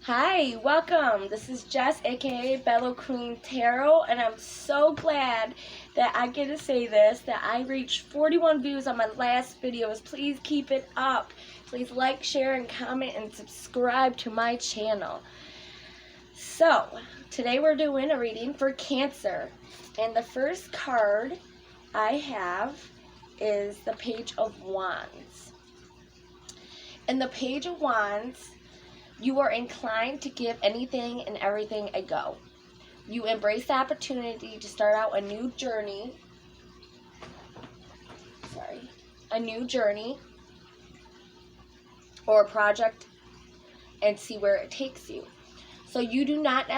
Hi, welcome. This is Jess, aka Bello Queen Tarot, and I'm so glad that I get to say this, that I reached 41 views on my last videos. Please keep it up. Please like, share, and comment, and subscribe to my channel. So, today we're doing a reading for Cancer, and the first card I have is the Page of Wands. In the Page of Wands, you are inclined to give anything and everything a go. You embrace the opportunity to start out a new journey. A new journey or a project and see where it takes you. So you do not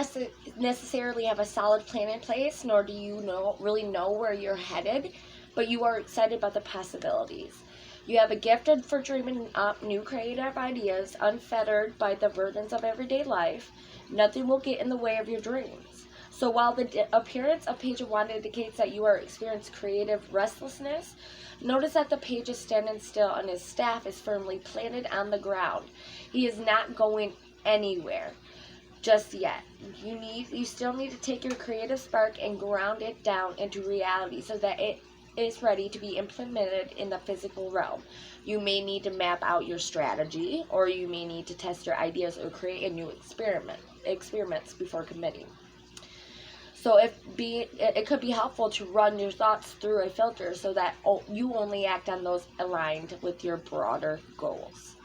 necessarily have a solid plan in place, nor do you really know where you're headed, but you are excited about the possibilities. You have a gift for dreaming up new creative ideas, unfettered by the burdens of everyday life. Nothing will get in the way of your dreams. So while the appearance of Page of Wands indicates that you are experiencing creative restlessness, notice that the page is standing still and his staff is firmly planted on the ground. He is not going anywhere just yet. You still need to take your creative spark and ground it down into reality so that it is ready to be implemented in the physical realm. You may need to map out your strategy, or you may need to test your ideas or create a new experiments before committing. So it could be helpful to run your thoughts through a filter so that you only act on those aligned with your broader goals.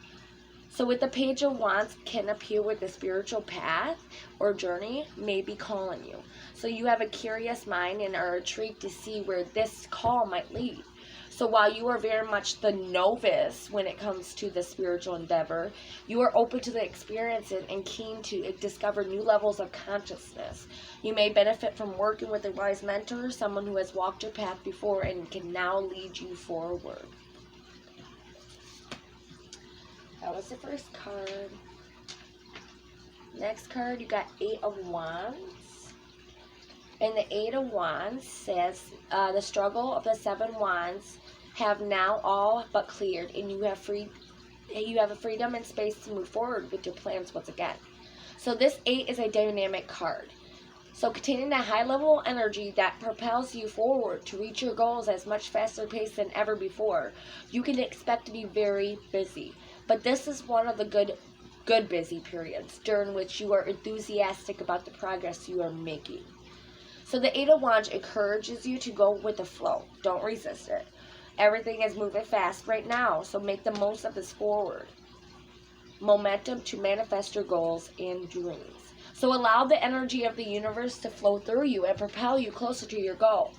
So with the Page of Wands can appear with the spiritual path or journey may be calling you. So you have a curious mind and are intrigued to see where this call might lead. So while you are very much the novice when it comes to the spiritual endeavor, you are open to the experience and keen to discover new levels of consciousness. You may benefit from working with a wise mentor, someone who has walked your path before and can now lead you forward. That was the first card. Next card, you got Eight of Wands. And the Eight of Wands says, the struggle of the Seven Wands have now all but cleared, and you have a freedom and space to move forward with your plans once again. So this 8 is a dynamic card. So containing that high level energy that propels you forward to reach your goals at much faster pace than ever before. You can expect to be very busy. But this is one of the good busy periods during which you are enthusiastic about the progress you are making. So the Eight of Wands encourages you to go with the flow. Don't resist it. Everything is moving fast right now, so make the most of this forward momentum to manifest your goals and dreams. So allow the energy of the universe to flow through you and propel you closer to your goal.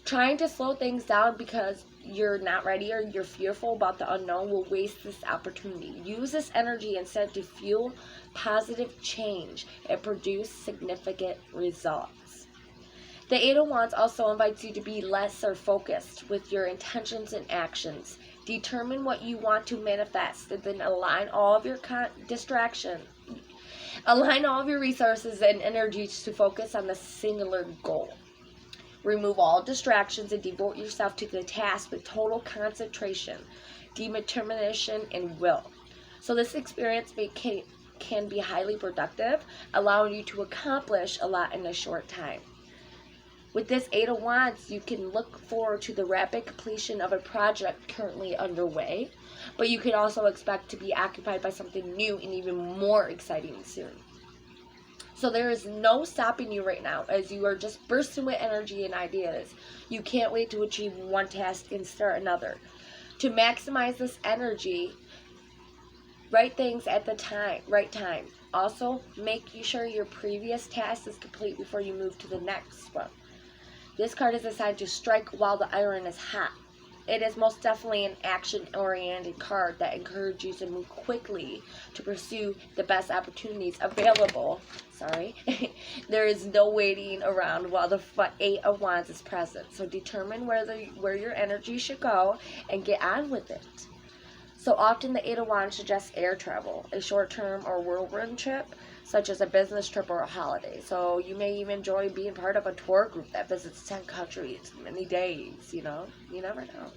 Trying to slow things down because you're not ready or you're fearful about the unknown will waste this opportunity. Use this energy instead to fuel positive change and produce significant results. The Eight of Wands also invites you to be lesser focused with your intentions and actions. Determine what you want to manifest and then align all of your Align all of your resources and energies to focus on the singular goal. Remove all distractions and devote yourself to the task with total concentration, determination, and will. So this experience can be highly productive, allowing you to accomplish a lot in a short time. With this Eight of Wands, you can look forward to the rapid completion of a project currently underway, but you can also expect to be occupied by something new and even more exciting soon. So there is no stopping you right now as you are just bursting with energy and ideas. You can't wait to achieve one task and start another. To maximize this energy, write things at the right time. Also, make sure your previous task is complete before you move to the next one. This card is assigned to strike while the iron is hot. It is most definitely an action-oriented card that encourages you to move quickly to pursue the best opportunities available. There is no waiting around while the Eight of Wands is present. So determine where your energy should go and get on with it. So often the Eight of Wands suggests air travel, a short-term or whirlwind trip, such as a business trip or a holiday. So you may even enjoy being part of a tour group that visits 10 countries, many days, you never know.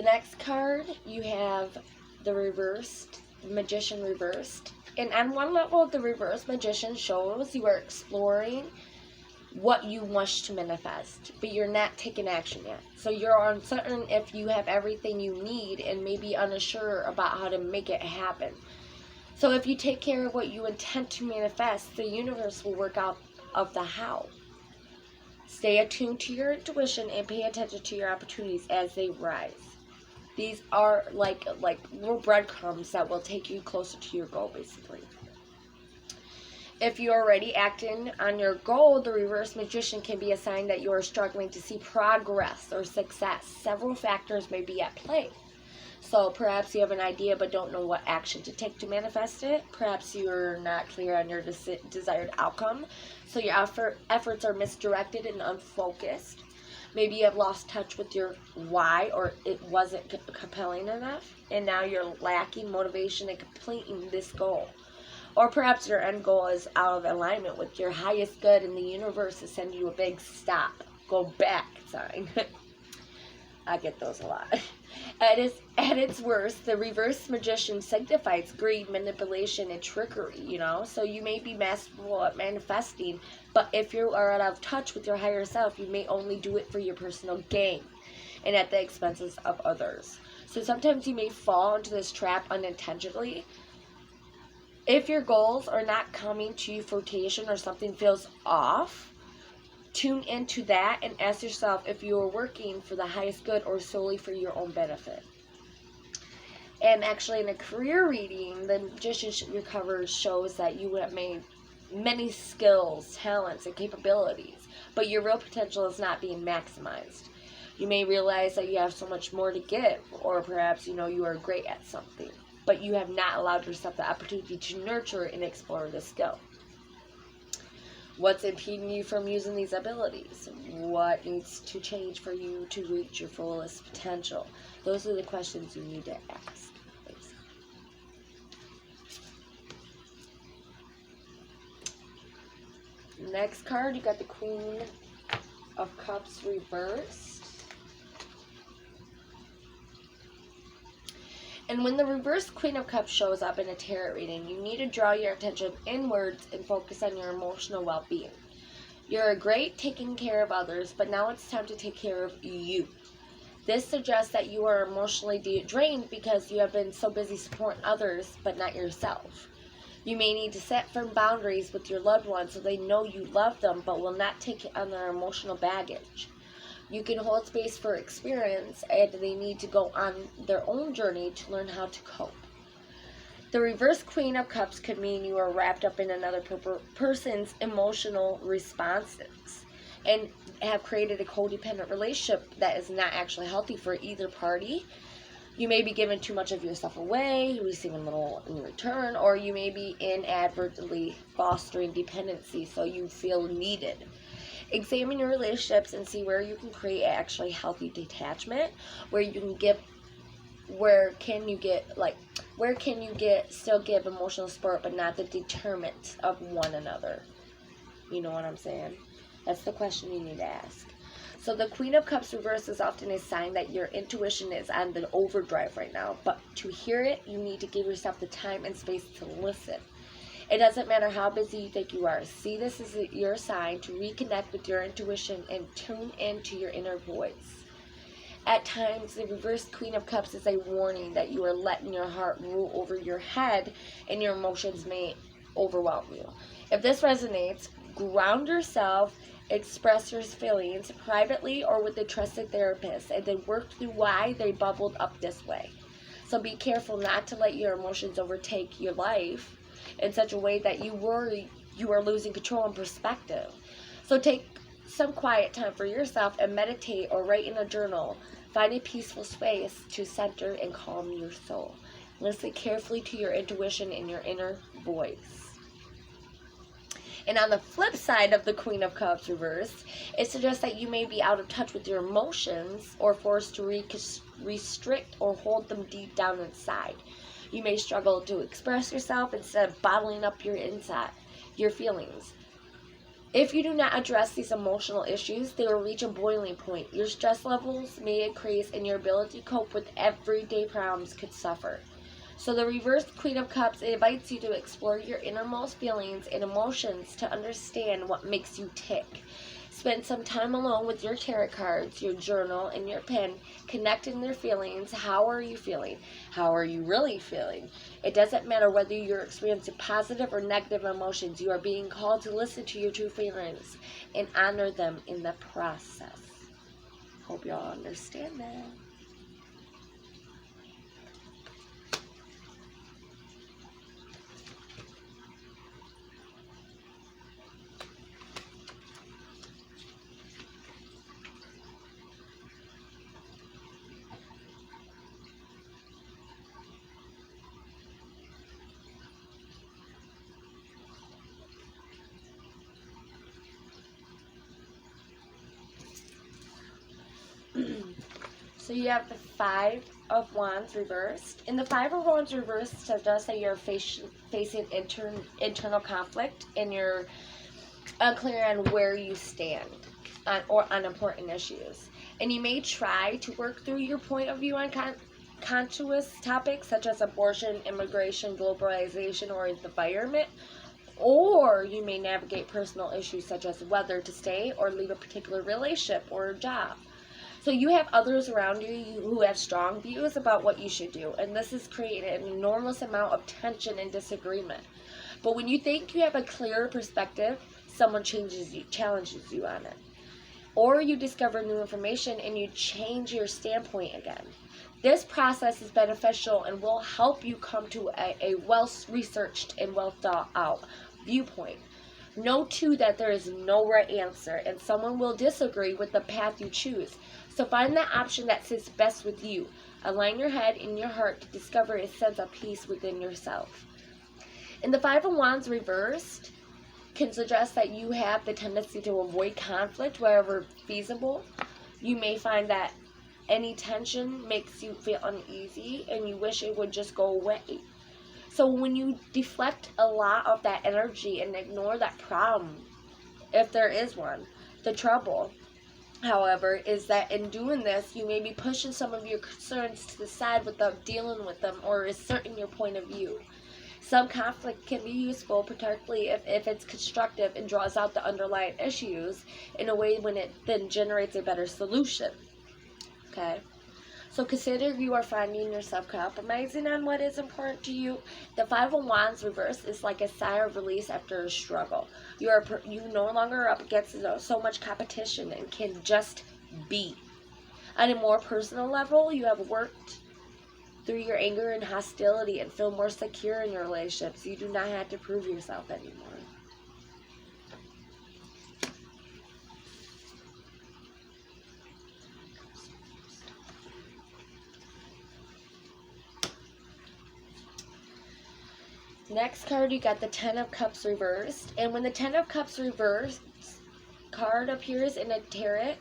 The next card, you have the reversed, Magician reversed. And on one level, the reversed Magician shows you are exploring what you wish to manifest, but you're not taking action yet. So you're uncertain if you have everything you need and maybe unsure about how to make it happen. So if you take care of what you intend to manifest, the universe will work out of the how. Stay attuned to your intuition and pay attention to your opportunities as they rise. These are like little breadcrumbs that will take you closer to your goal, basically. If you're already acting on your goal, the reverse Magician can be a sign that you are struggling to see progress or success. Several factors may be at play. So perhaps you have an idea but don't know what action to take to manifest it. Perhaps you're not clear on your desired outcome, so your efforts are misdirected and unfocused. Maybe you have lost touch with your why, or it wasn't compelling enough, and now you're lacking motivation in completing this goal. Or perhaps your end goal is out of alignment with your highest good, and the universe is sending you a big stop, go back sign. I get those a lot. At its worst, the reverse Magician signifies greed, manipulation, and trickery, So you may be masterful at manifesting, but if you are out of touch with your higher self, you may only do it for your personal gain and at the expenses of others. So sometimes you may fall into this trap unintentionally. If your goals are not coming to fruition or something feels off, tune into that and ask yourself if you are working for the highest good or solely for your own benefit. And actually, in a career reading, the Magician Recovers shows that you have made many skills, talents, and capabilities, but your real potential is not being maximized. You may realize that you have so much more to give, or perhaps you are great at something, but you have not allowed yourself the opportunity to nurture and explore the skill. What's impeding you from using these abilities? What needs to change for you to reach your fullest potential? Those are the questions you need to ask. Next card, you got the Queen of Cups reversed. And when the reversed Queen of Cups shows up in a tarot reading, you need to draw your attention inwards and focus on your emotional well-being. You're great taking care of others, but now it's time to take care of you. This suggests that you are emotionally drained because you have been so busy supporting others, but not yourself. You may need to set firm boundaries with your loved ones so they know you love them, but will not take on their emotional baggage. You can hold space for experience, and they need to go on their own journey to learn how to cope. The reverse Queen of Cups could mean you are wrapped up in another person's emotional responses and have created a codependent relationship that is not actually healthy for either party. You may be giving too much of yourself away, receiving little in return, or you may be inadvertently fostering dependency so you feel needed. Examine your relationships and see where you can create actually healthy detachment, where can you still give emotional support but not the deterrent of one another. You know what I'm saying? That's the question you need to ask. So the Queen of Cups reverse is often a sign that your intuition is on the overdrive right now, but to hear it, you need to give yourself the time and space to listen. It doesn't matter how busy you think you are. See this as your sign to reconnect with your intuition and tune into your inner voice. At times, the reversed Queen of Cups is a warning that you are letting your heart rule over your head and your emotions may overwhelm you. If this resonates, ground yourself, express your feelings privately or with a trusted therapist, and then work through why they bubbled up this way. So be careful not to let your emotions overtake your life in such a way that you worry you are losing control and perspective. So take some quiet time for yourself and meditate or write in a journal. Find a peaceful space to center and calm your soul. Listen carefully to your intuition and your inner voice. And on the flip side of the Queen of Cups reverse, it suggests that you may be out of touch with your emotions or forced to restrict or hold them deep down inside. You may struggle to express yourself instead of bottling up your feelings. If you do not address these emotional issues, they will reach a boiling point. Your stress levels may increase and your ability to cope with everyday problems could suffer. So the reversed Queen of Cups invites you to explore your innermost feelings and emotions to understand what makes you tick. Spend some time alone with your tarot cards, your journal, and your pen, connecting their feelings. How are you feeling? How are you really feeling? It doesn't matter whether you're experiencing positive or negative emotions. You are being called to listen to your true feelings and honor them in the process. Hope y'all understand that. So you have the Five of Wands reversed. And the Five of Wands reversed suggests that you're facing internal conflict and you're unclear on where you stand on important issues. And you may try to work through your point of view on contentious topics such as abortion, immigration, globalization, or the environment. Or you may navigate personal issues such as whether to stay or leave a particular relationship or job. So you have others around you who have strong views about what you should do, and this is creating an enormous amount of tension and disagreement. But when you think you have a clearer perspective, someone challenges you on it. Or you discover new information and you change your standpoint again. This process is beneficial and will help you come to a well-researched and well-thought-out viewpoint. Know too that there is no right answer and someone will disagree with the path you choose. So find the option that sits best with you. Align your head and your heart to discover a sense of peace within yourself. And the Five of Wands reversed can suggest that you have the tendency to avoid conflict wherever feasible. You may find that any tension makes you feel uneasy and you wish it would just go away. So when you deflect a lot of that energy and ignore that problem, if there is one, the trouble, however, is that in doing this, you may be pushing some of your concerns to the side without dealing with them or asserting your point of view. Some conflict can be useful, particularly if it's constructive and draws out the underlying issues in a way when it then generates a better solution. Okay? So consider if you are finding yourself compromising on what is important to you. The Five of Wands reverse is like a sigh of release after a struggle. You no longer up against so much competition and can just be. On a more personal level, you have worked through your anger and hostility and feel more secure in your relationships. You do not have to prove yourself anymore. Next card, you got the Ten of Cups reversed. And when the Ten of Cups reversed card appears in a tarot,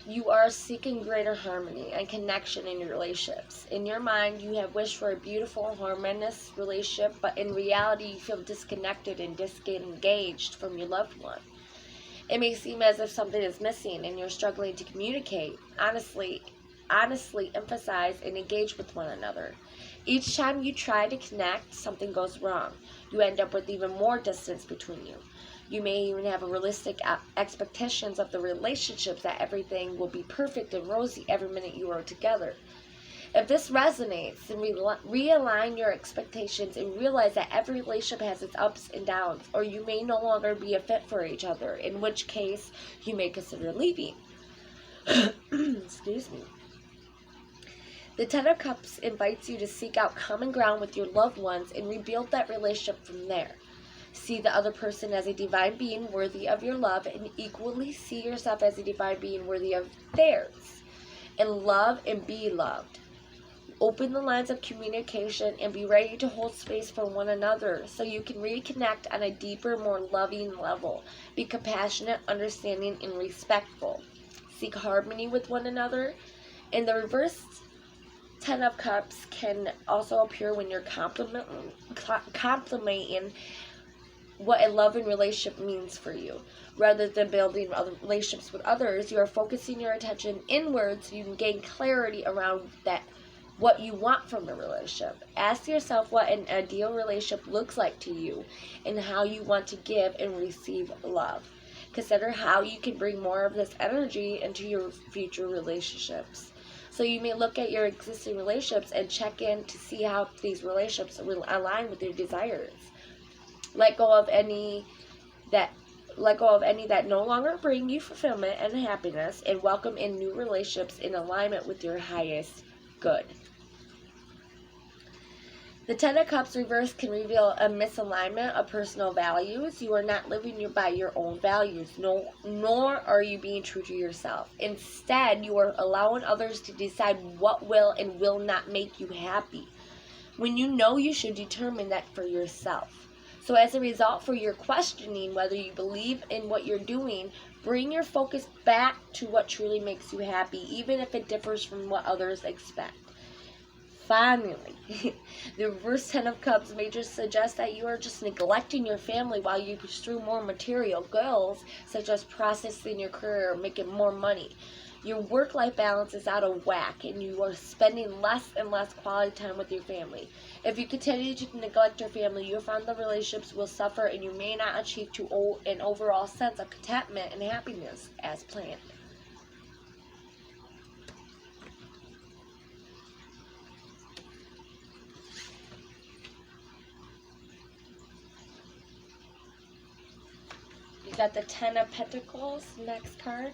you are seeking greater harmony and connection in your relationships. In your mind, you have wished for a beautiful, harmonious relationship, but in reality, you feel disconnected and disengaged from your loved one. It may seem as if something is missing and you're struggling to communicate. Honestly emphasize and engage with one another. Each time you try to connect, something goes wrong. You end up with even more distance between you. You may even have realistic expectations of the relationships that everything will be perfect and rosy every minute you are together. If this resonates, then realign your expectations and realize that every relationship has its ups and downs, or you may no longer be a fit for each other, in which case you may consider leaving. Excuse me. The Ten of Cups invites you to seek out common ground with your loved ones and rebuild that relationship from there. See the other person as a divine being worthy of your love and equally see yourself as a divine being worthy of theirs. And love and be loved. Open the lines of communication and be ready to hold space for one another so you can reconnect on a deeper, more loving level. Be compassionate, understanding, and respectful. Seek harmony with one another. In the reverse, Ten of Cups can also appear when you're complimenting what a loving relationship means for you. Rather than building other relationships with others, you are focusing your attention inward so you can gain clarity around that what you want from a relationship. Ask yourself what an ideal relationship looks like to you and how you want to give and receive love. Consider how you can bring more of this energy into your future relationships. So you may look at your existing relationships and check in to see how these relationships will align with your desires. Let go of any that no longer bring you fulfillment and happiness, and welcome in new relationships in alignment with your highest good. The Ten of Cups reverse can reveal a misalignment of personal values. You are not living by your own values, nor are you being true to yourself. Instead, you are allowing others to decide what will and will not make you happy, when you know you should determine that for yourself. So as a result, for your questioning whether you believe in what you're doing, bring your focus back to what truly makes you happy, even if it differs from what others expect. Finally, the reverse Ten of Cups may just suggest that you are just neglecting your family while you pursue more material goals, such as processing your career or making more money. Your work-life balance is out of whack, and you are spending less and less quality time with your family. If you continue to neglect your family, you'll find the relationships will suffer, and you may not achieve an overall sense of contentment and happiness as planned. You got the Ten of Pentacles, next card.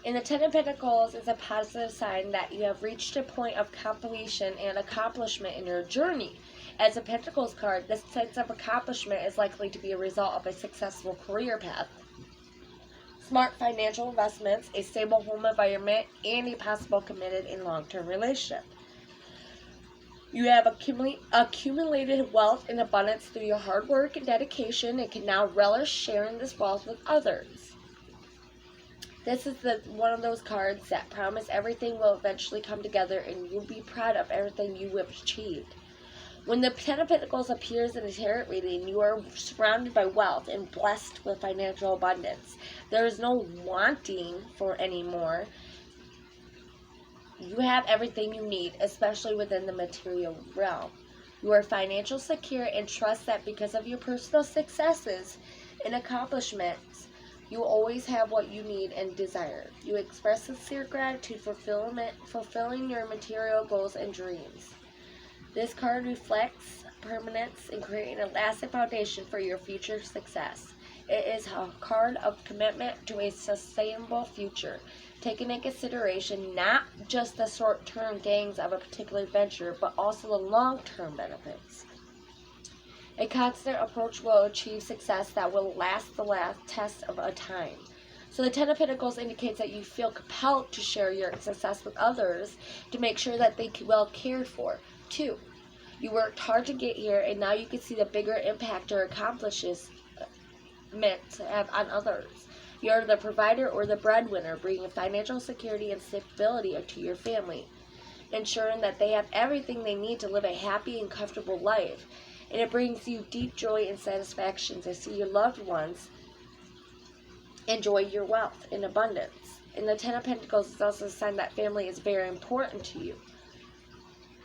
And the Ten of Pentacles is a positive sign that you have reached a point of completion and accomplishment in your journey. As a Pentacles card, this sense of accomplishment is likely to be a result of a successful career path, smart financial investments, a stable home environment, and a possible committed and long-term relationship. You have accumulated wealth and abundance through your hard work and dedication and can now relish sharing this wealth with others. This is one of those cards that promise everything will eventually come together and you'll be proud of everything you have achieved. When the Ten of Pentacles appears in a tarot reading, you are surrounded by wealth and blessed with financial abundance. There is no wanting for anymore. You have everything you need, especially within the material realm. You are financially secure and trust that because of your personal successes and accomplishments, you always have what you need and desire. You express sincere gratitude for fulfilling your material goals and dreams. This card reflects permanence and creating a lasting foundation for your future success. It is a card of commitment to a sustainable future, taking into consideration not just the short-term gains of a particular venture, but also the long-term benefits. A constant approach will achieve success that will last the test of a time. So the Ten of Pentacles indicates that you feel compelled to share your success with others to make sure that they are well cared for. 2, you worked hard to get here, and now you can see the bigger impact or accomplishments have on others. You're the provider or the breadwinner, bringing financial security and stability to your family, ensuring that they have everything they need to live a happy and comfortable life. And it brings you deep joy and satisfaction to see your loved ones enjoy your wealth in abundance. And the Ten of Pentacles is also a sign that family is very important to you.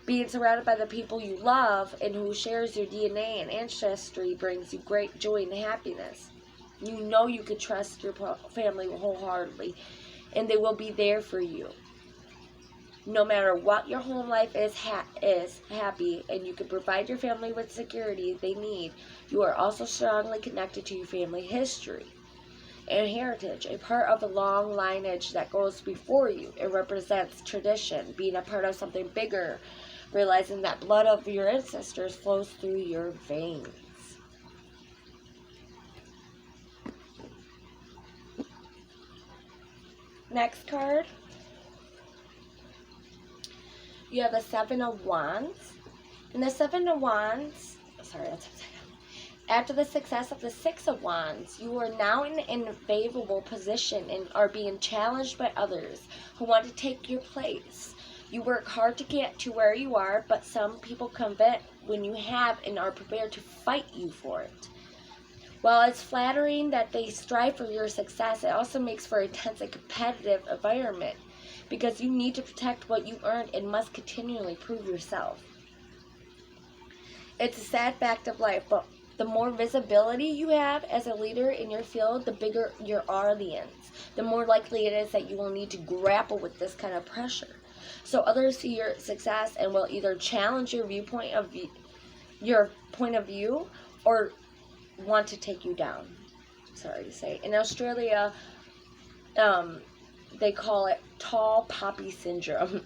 Being surrounded by the people you love and who shares your DNA and ancestry brings you great joy and happiness. You know you can trust your family wholeheartedly, and they will be there for you. No matter what your home life is happy, and you can provide your family with security they need. You are also strongly connected to your family history and heritage, a part of a long lineage that goes before you. It represents tradition, being a part of something bigger, realizing that blood of your ancestors flows through your veins. Next card, you have the Seven of Wands. And the Seven of Wands, sorry, that's upside down. After the success of the Six of Wands, you are now in an unfavorable position and are being challenged by others who want to take your place. You work hard to get to where you are, but some people covet when you have and are prepared to fight you for it. While it's flattering that they strive for your success, it also makes for a tense and competitive environment because you need to protect what you earned and must continually prove yourself. It's a sad fact of life, but the more visibility you have as a leader in your field, the bigger your audience, the more likely it is that you will need to grapple with this kind of pressure. So others see your success and will either challenge your your point of view, or want to take you down. Sorry to say. In Australia, they call it tall poppy syndrome.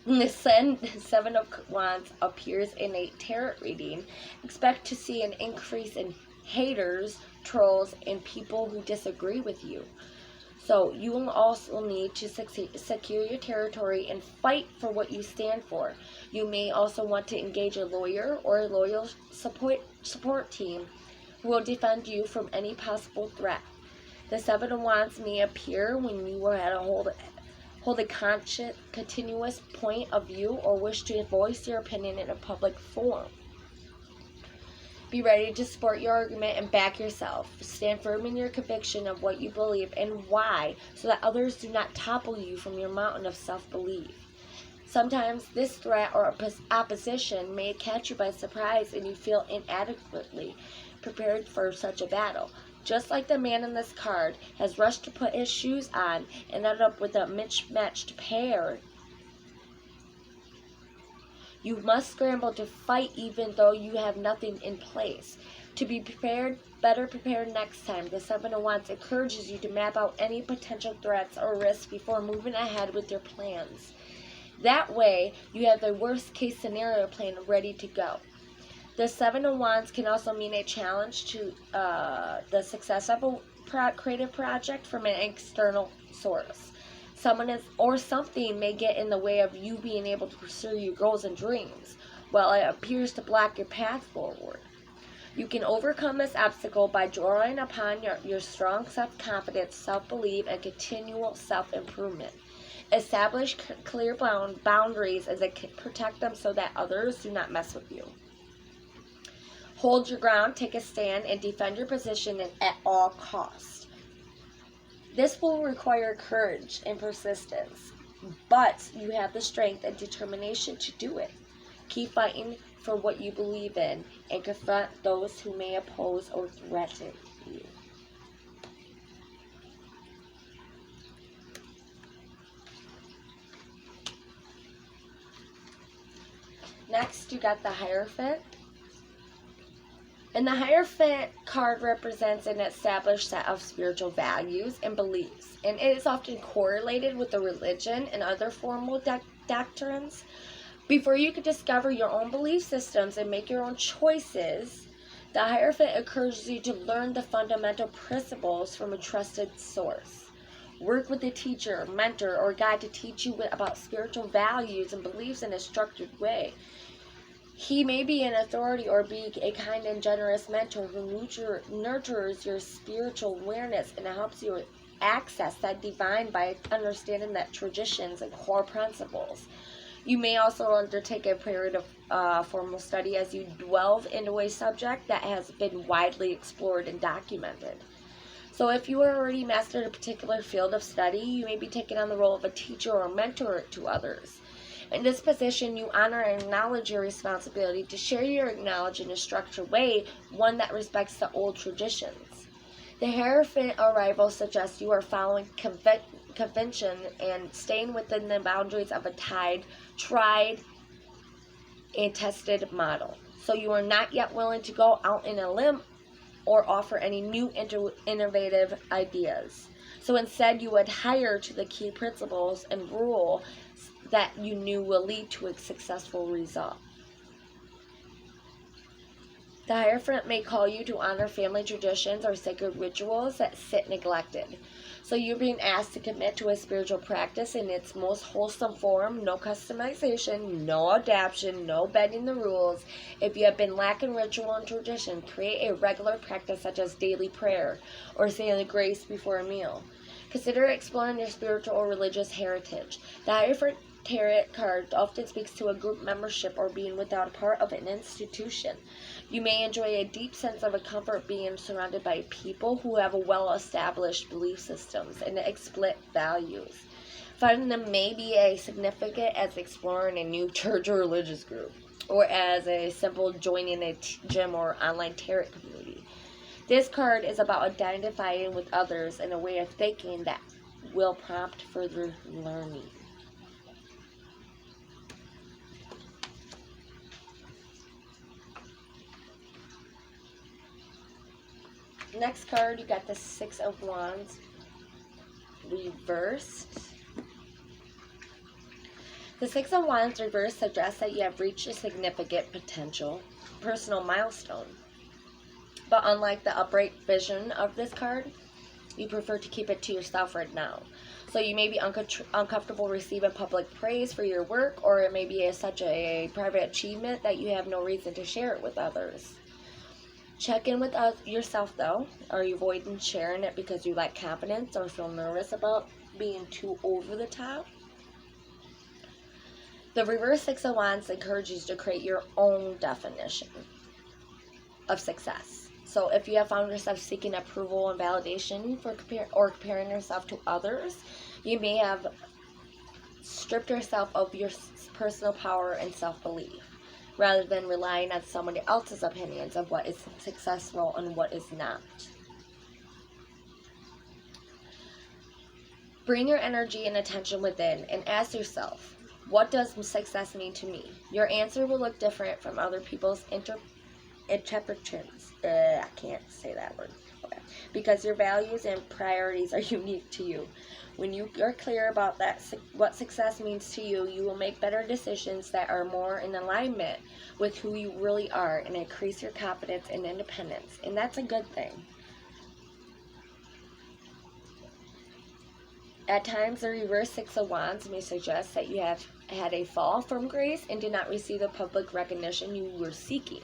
When the Seven of Wands appears in a tarot reading, expect to see an increase in haters, trolls, and people who disagree with you. So you will also need to secure your territory and fight for what you stand for. You may also want to engage a lawyer or a loyal support team who will defend you from any possible threat. The Seven of Wands may appear when you are at a hold a continuous point of view or wish to voice your opinion in a public forum. Be ready to support your argument and back yourself. Stand firm in your conviction of what you believe and why, so that others do not topple you from your mountain of self-belief. Sometimes this threat or opposition may catch you by surprise and you feel inadequately prepared for such a battle. Just like the man in this card has rushed to put his shoes on and ended up with a mismatched pair, you must scramble to fight even though you have nothing in place. To be prepared, better prepared next time, the Seven of Wands encourages you to map out any potential threats or risks before moving ahead with your plans. That way, you have the worst case scenario plan ready to go. The Seven of Wands can also mean a challenge to the success of a creative project from an external source. Something may get in the way of you being able to pursue your goals and dreams, while it appears to block your path forward. You can overcome this obstacle by drawing upon your strong self-confidence, self-belief, and continual self-improvement. Establish clear boundaries as they protect them so that others do not mess with you. Hold your ground, take a stand, and defend your position at all costs. This will require courage and persistence, but you have the strength and determination to do it. Keep fighting for what you believe in and confront those who may oppose or threaten you. Next, you got the Hierophant. And the Hierophant card represents an established set of spiritual values and beliefs, and it is often correlated with the religion and other formal doctrines. Before you can discover your own belief systems and make your own choices, the Hierophant encourages you to learn the fundamental principles from a trusted source. Work with a teacher, mentor, or guide to teach you about spiritual values and beliefs in a structured way. He may be an authority or be a kind and generous mentor who nurtures your spiritual awareness and helps you access that divine by understanding that traditions and core principles. You may also undertake a period of formal study as you delve into a subject that has been widely explored and documented. So if you are already mastered a particular field of study, you may be taking on the role of a teacher or mentor to others. In this position, you honor and acknowledge your responsibility to share your knowledge in a structured way, one that respects the old traditions. The Hierophant arrival suggests you are following convention and staying within the boundaries of a tried and tested model. So you are not yet willing to go out in a limb or offer any new innovative ideas. So instead, you adhere to the key principles and rules that you knew will lead to a successful result. The Hierophant may call you to honor family traditions or sacred rituals that sit neglected. So you're being asked to commit to a spiritual practice in its most wholesome form, no customization, no adaptation, no bending the rules. If you have been lacking ritual and tradition, create a regular practice such as daily prayer or saying the grace before a meal. Consider exploring your spiritual or religious heritage. The tarot card often speaks to a group membership or being without a part of an institution. You may enjoy a deep sense of a comfort being surrounded by people who have well-established belief systems and explicit values. Finding them may be as significant as exploring a new church or religious group, or as a simple joining a gym or online tarot community. This card is about identifying with others in a way of thinking that will prompt further learning. Next card, you got the Six of Wands reversed. The Six of Wands reversed suggests that you have reached a significant potential personal milestone. But unlike the upright vision of this card, you prefer to keep it to yourself right now. So you may be uncomfortable receiving public praise for your work, or it may be such a private achievement that you have no reason to share it with others. Check in with yourself though. Are you avoiding sharing it because you lack confidence or feel nervous about being too over the top? The reverse Six of Wands encourages you to create your own definition of success. So if you have found yourself seeking approval and validation for comparing yourself to others, you may have stripped yourself of your personal power and self-belief, rather than relying on somebody else's opinions of what is successful and what is not. Bring your energy and attention within and ask yourself, what does success mean to me? Your answer will look different from other people's interpretations. I can't say that word. Okay. Because your values and priorities are unique to you. When you are clear about that, what success means to you, you will make better decisions that are more in alignment with who you really are and increase your confidence and independence. And that's a good thing. At times, the reverse Six of Wands may suggest that you have had a fall from grace and did not receive the public recognition you were seeking.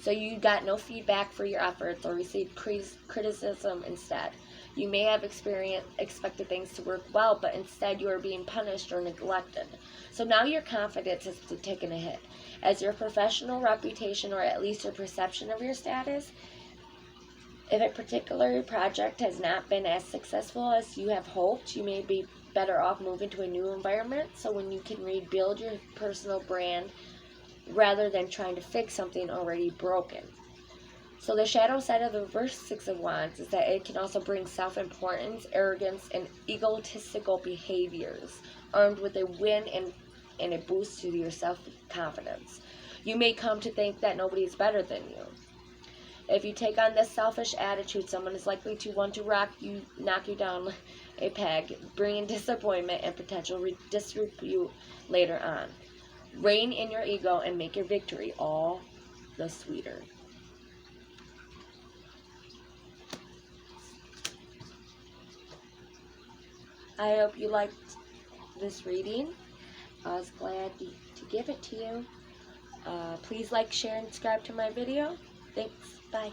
So you got no feedback for your efforts or received criticism instead. You may have expected things to work well, but instead you are being punished or neglected. So now your confidence has taken a hit. As your professional reputation, or at least your perception of your status, if a particular project has not been as successful as you have hoped, you may be better off moving to a new environment so when you can rebuild your personal brand rather than trying to fix something already broken. So the shadow side of the reverse Six of Wands is that it can also bring self-importance, arrogance, and egotistical behaviors, armed with a win and a boost to your self-confidence. You may come to think that nobody is better than you. If you take on this selfish attitude, someone is likely to want to knock you down a peg, bringing disappointment and potential disrepute later on. Rein in your ego and make your victory all the sweeter. I hope you liked this reading. I was glad to give it to you. Please like, share, and subscribe to my video. Thanks. Bye.